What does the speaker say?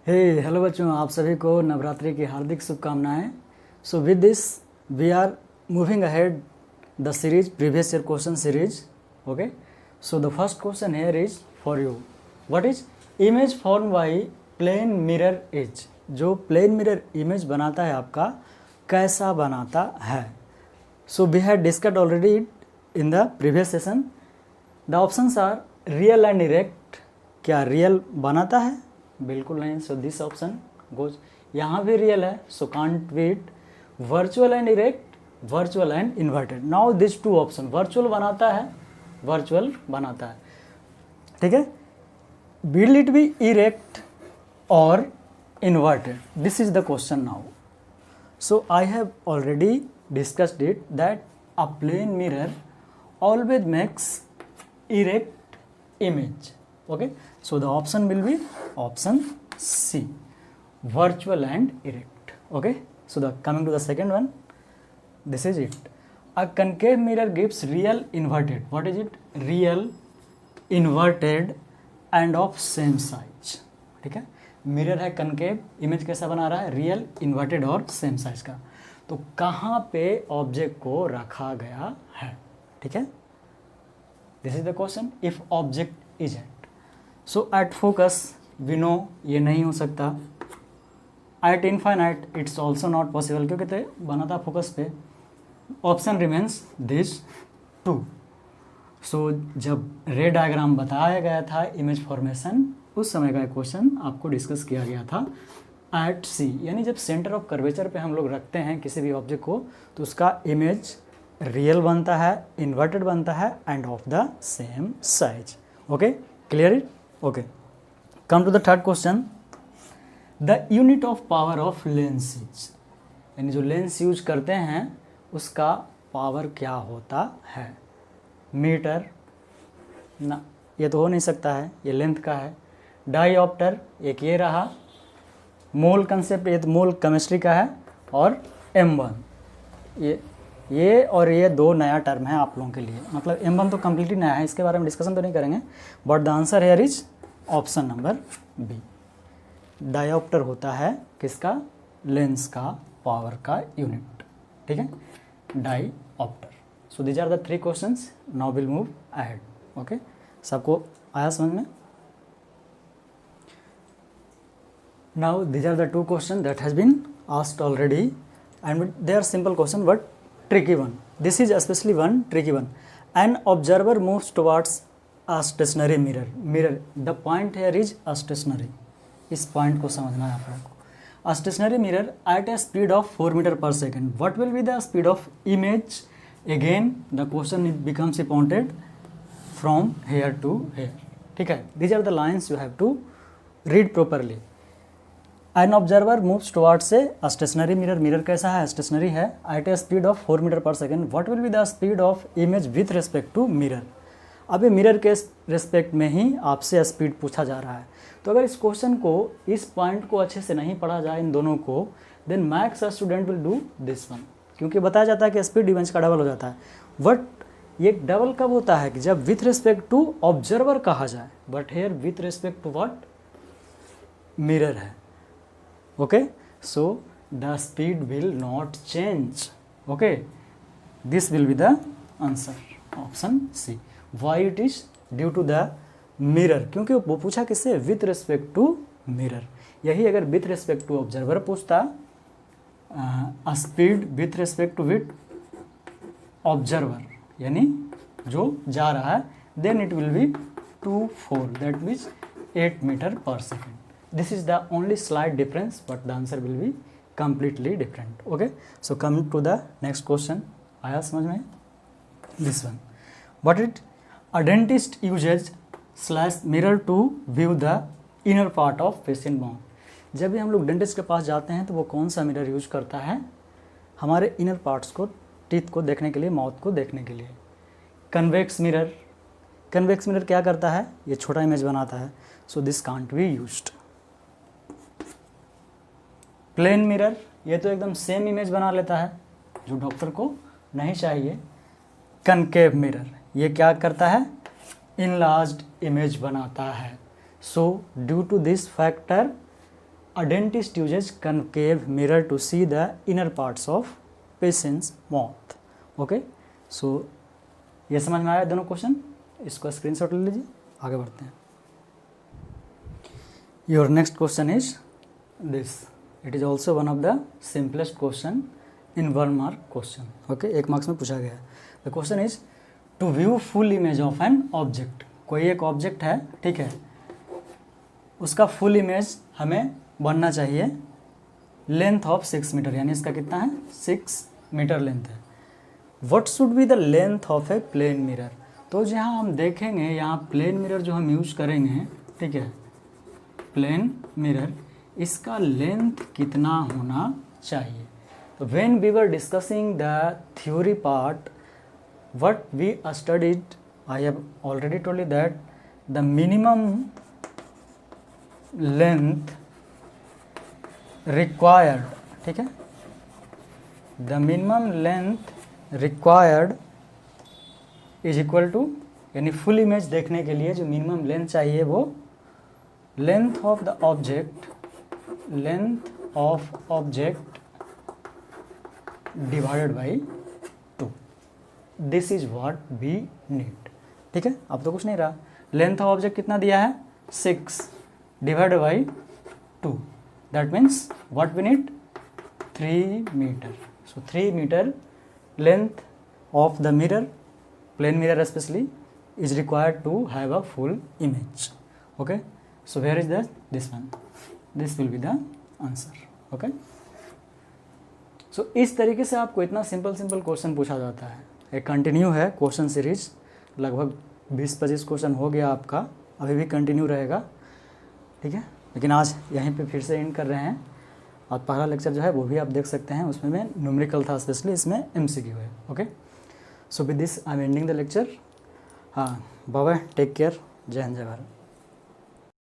हे hello बच्चों, आप सभी को नवरात्रि की हार्दिक शुभकामनाएं। So with this we are moving ahead the series previous year question series. Okay, so the first question here is for you. What is image form by plane mirror is? जो plane mirror image बनाता है आपका कैसा बनाता है? So we had discussed already in the previous session. The options are real and erect. क्या real बनाता है? बिल्कुल नहीं। So this option goes. यहाँ भी रियल है, so can't be it. Virtual and erect, virtual and inverted. Now this two option, virtual बनाता है, वर्चुअल बनाता है, ठीक है। विल इट बी इरेक्ट और inverted? This is the question now. So I have already discussed it that a plane mirror always makes erect image. Okay, so the option will be option C, virtual and erect. Okay, so the coming to the second one, this is it. A concave mirror gives real inverted. What is it? Real, inverted and of same size. ठीक है, mirror है concave, image कैसा बना रहा है? Real, inverted और same size का। तो कहाँ पे ऑब्जेक्ट को रखा गया है? ठीक है, this is the question. If object is at, so at focus we know ये नहीं हो सकता। At infinite it's also not possible, क्योंकि तो बना था फोकस पे। Option remains this two. So जब रे डायग्राम बताया गया था इमेज फॉर्मेशन, उस समय का क्वेश्चन आपको डिस्कस किया गया था एट सी, यानी जब सेंटर ऑफ कर्वेचर पे हम लोग रखते हैं किसी भी ऑब्जेक्ट को तो उसका इमेज रियल बनता है, इन्वर्टेड बनता है and of the same size. Okay, clear it? Okay, come to the third question. The unit of power of lens is, यानी जो लेंस यूज करते हैं उसका पावर क्या होता है? मीटर ना, ये तो हो नहीं सकता है, ये लेंथ का है। डाईऑप्टर एक ये रहा, मोल कंसेप्ट ये तो मोल केमिस्ट्री का है, और M1 ये और ये दो नया टर्म है आप लोगों के लिए। मतलब M1 तो कम्प्लीटली नया है, इसके बारे में डिस्कशन तो नहीं करेंगे, but the answer here is option number B. Diopter होता है किसका? लेंस का पावर का यूनिट, ठीक है, diopter. So these are the three questions. Now will move ahead. Okay, सबको आया समझ में? Now these are the two questions that has been asked already, and they are simple question but tricky one. This is especially one tricky one. An observer moves towards a stationary mirror. Mirror, the point here is a stationary. इस point को समझना है आप लोगों को। A stationary mirror at a speed of 4 meter per second. What will be the speed of image? Again the question becomes important from here to here. ठीक है, these are the lines you have to read properly. An observer moves towards a stationary mirror. Mirror कैसा है? Stationery है। at a speed of 4 meter per second. What will be the speed of image with respect to mirror? अब ये mirror के respect में ही आपसे speed पूछा जा रहा है। तो अगर इस क्वेश्चन को, इस पॉइंट को अच्छे से नहीं पढ़ा जाए इन दोनों को, then max student will do this one, क्योंकि बताया जाता है कि स्पीड इमेज का डबल हो जाता है। बट ये डबल कब होता है? कि जब विथ रिस्पेक्ट टू ऑब्जर्वर कहा जाए, but here with respect to what? Mirror है। Okay, so the speed will not change. Okay, this will be the answer, option C. Why it is? Due to the mirror, क्योंकि वो पूछा किससे? With respect to mirror. यही अगर with respect to observer पूछता, speed with respect to with observer, यानी जो जा रहा है, then it will be 2-4, that means 8 metre per second. This is the only slight difference, but the answer will be completely different. Okay, so come to the next question. आया समझ में? This one. What it? A dentist uses slash mirror to view the inner part of patient mouth. जब भी हम लोग dentist के पास जाते हैं तो वो कौन सा मिरर यूज करता है? हमारे इनर पार्ट्स को, टीथ को देखने के लिए, माउथ को देखने के लिए। कन्वेक्स मिरर, कन्वेक्स मिरर क्या करता है? ये छोटा इमेज बनाता है, so this can't be used. Plane mirror, ये तो एकदम सेम इमेज बना लेता है, जो डॉक्टर को नहीं चाहिए। कनकेव मिरर, ये क्या करता है? इनलार्ज्ड इमेज बनाता है। So due to this factor a dentist uses concave mirror to see the inner parts of patient's mouth. Okay, so ये समझ में आया दोनों क्वेश्चन, इसको स्क्रीनशॉट ले लीजिए, आगे बढ़ते हैं। Your next question is this, it is also one of the simplest question in 1 mark question. Okay, 1 marks में पूछा गया है। The question is to view full image of an object. कोई एक ऑब्जेक्ट है, ठीक है, उसका फुल इमेज हमें बनना चाहिए, लेंथ ऑफ 6 मीटर, यानी इसका कितना है 6 मीटर लेंथ है। What should be the length of a plane mirror. तो जहाँ हम देखेंगे, यहाँ प्लेन मिरर जो हम यूज करेंगे, ठीक है, प्लेन मिरर, इसका लेंथ कितना होना चाहिए। तो when we were discussing the theory part, what we studied, I have already told you that the minimum length required, ठीक है, the minimum length required is equal to, यानी फुल इमेज देखने के लिए जो मिनिमम लेंथ चाहिए वो length of the object, length of object divided by, this is what we need. ठीक है, अब तो कुछ नहीं रहा, लेंथ ऑफ ऑब्जेक्ट कितना दिया है 6 divided by 2, that means what we need 3 metre. So 3 metre length of the mirror, plane mirror specially, is required to have a full image. Okay, so where is that? This one, this will be the answer. Okay, so इस तरीके से आपको इतना simple question पूछा जाता है। एक continue है क्वेश्चन सीरीज, लगभग 20-25 क्वेश्चन हो गया आपका, अभी भी कंटिन्यू रहेगा। ठीक है, लेकिन आज यहीं पे फिर से एंड कर रहे हैं। और पहला लेक्चर जो है वो भी आप देख सकते हैं, उसमें में न्यूमेरिकल था स्पेशली, इसमें MCQ है। Okay, so with this I am ending the lecture. हाँ, बाय बाय, टेक केयर, जय हिंद जय भारत।